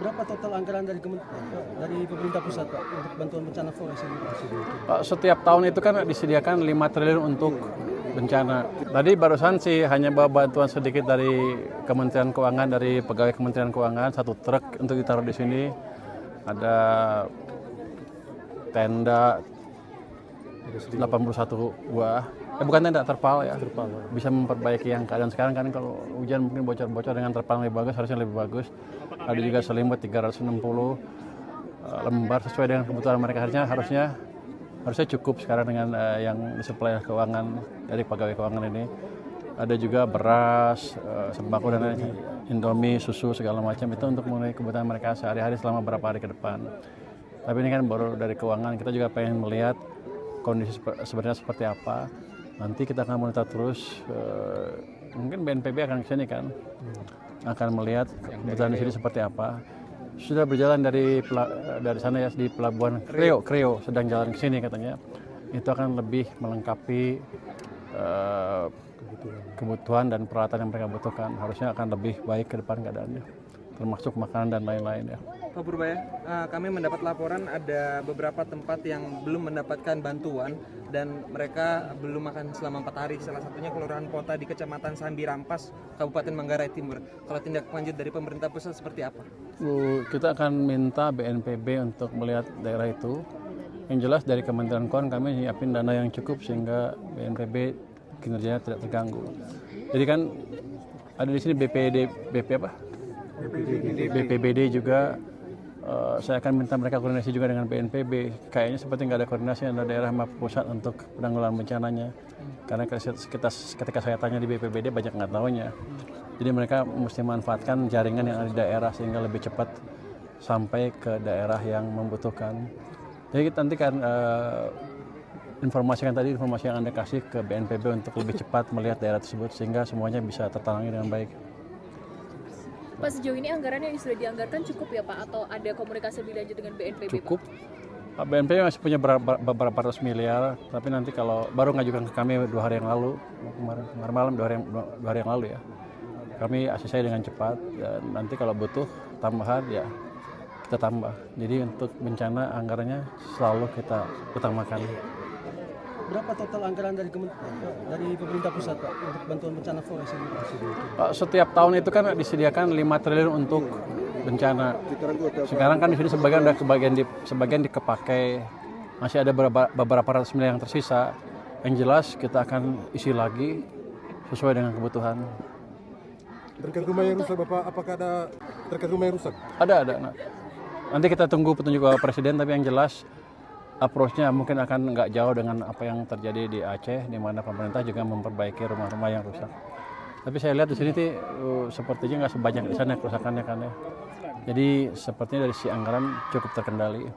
Berapa total anggaran dari pemerintah pusat, Pak, untuk bantuan bencana forest ini, Pak? Pak, setiap tahun itu kan disediakan 5 triliun untuk bencana. Tadi barusan sih hanya bawa bantuan sedikit dari Kementerian Keuangan, dari pegawai Kementerian Keuangan, 1 truk untuk ditaruh di sini. Ada tenda 81 buah. Bukan tenda, terpal ya. Bisa memperbaiki yang keadaan sekarang kan, kalau hujan mungkin bocor-bocor, dengan terpal lebih bagus, harusnya lebih bagus. Ada juga selimut 360 lembar sesuai dengan kebutuhan mereka, harusnya cukup sekarang dengan yang disuplai keuangan dari pegawai keuangan ini. Ada juga beras, sembako dan lain-lain, Indomie, susu segala macam, itu untuk memenuhi kebutuhan mereka sehari-hari selama beberapa hari ke depan. Tapi ini kan baru dari keuangan, kita juga pengen melihat kondisi sebenarnya seperti apa. Nanti kita akan monitor terus, mungkin BNPB akan ke sini kan, akan melihat kebutuhan di sini seperti apa. Sudah berjalan dari sana ya, di pelabuhan Kreo sedang jalan ke sini katanya. Itu akan lebih melengkapi kebutuhan dan peralatan yang mereka butuhkan. Harusnya akan lebih baik ke depan keadaannya, termasuk makanan dan lain-lain ya. Pak Purbaya, kami mendapat laporan ada beberapa tempat yang belum mendapatkan bantuan dan mereka belum makan selama 4 hari. Salah satunya Kelurahan Pota di Kecamatan Sambi Rampas, Kabupaten Manggarai Timur. Kalau tindak lanjut dari pemerintah pusat seperti apa? Kita akan minta BNPB untuk melihat daerah itu. Yang jelas dari Kementerian Keuangan kami nyiapin dana yang cukup sehingga BNPB kinerjanya tidak terganggu. Jadi kan ada di sini BPBD juga. Saya akan minta mereka koordinasi juga dengan BNPB. Kayaknya seperti nggak ada koordinasi antara daerah sama pusat untuk penanggulangan bencananya. Karena ketika saya tanya di BPBD banyak nggak tahunya. Jadi mereka mesti manfaatkan jaringan yang ada di daerah sehingga lebih cepat sampai ke daerah yang membutuhkan. Jadi nanti kan informasi yang Anda kasih ke BNPB untuk lebih cepat melihat daerah tersebut sehingga semuanya bisa tertangani dengan baik. Pak, sejauh ini anggaran yang sudah dianggarkan cukup ya Pak? Atau ada komunikasi lebih lanjut dengan BNPB? Cukup. Pak? BNPB masih punya beberapa ratus miliar, tapi nanti kalau baru ngajukan ke kami 2 hari yang lalu, kemarin malam 2 hari yang lalu ya. Kami ACC dengan cepat, dan nanti kalau butuh tambahan ya kita tambah. Jadi untuk bencana anggarannya selalu kita utamakan. Berapa total anggaran dari pemerintah pusat, Pak, untuk bantuan bencana forest ini, Pak? Pak, setiap tahun itu kan disediakan 5 triliun untuk bencana. Sekarang kan di sini sebagian dikepakai, masih ada beberapa ratus miliar yang tersisa. Yang jelas kita akan isi lagi sesuai dengan kebutuhan. Terkait rumah yang rusak, Bapak, apakah ada terkait rumah yang rusak? Ada. Nah, nanti kita tunggu petunjuk Bapak Presiden, tapi yang jelas approach-nya mungkin akan nggak jauh dengan apa yang terjadi di Aceh, di mana pemerintah juga memperbaiki rumah-rumah yang rusak. Tapi saya lihat di sini sepertinya nggak sebanyak di sana kerusakannya kan ya. Jadi sepertinya dari sisi anggaran cukup terkendali.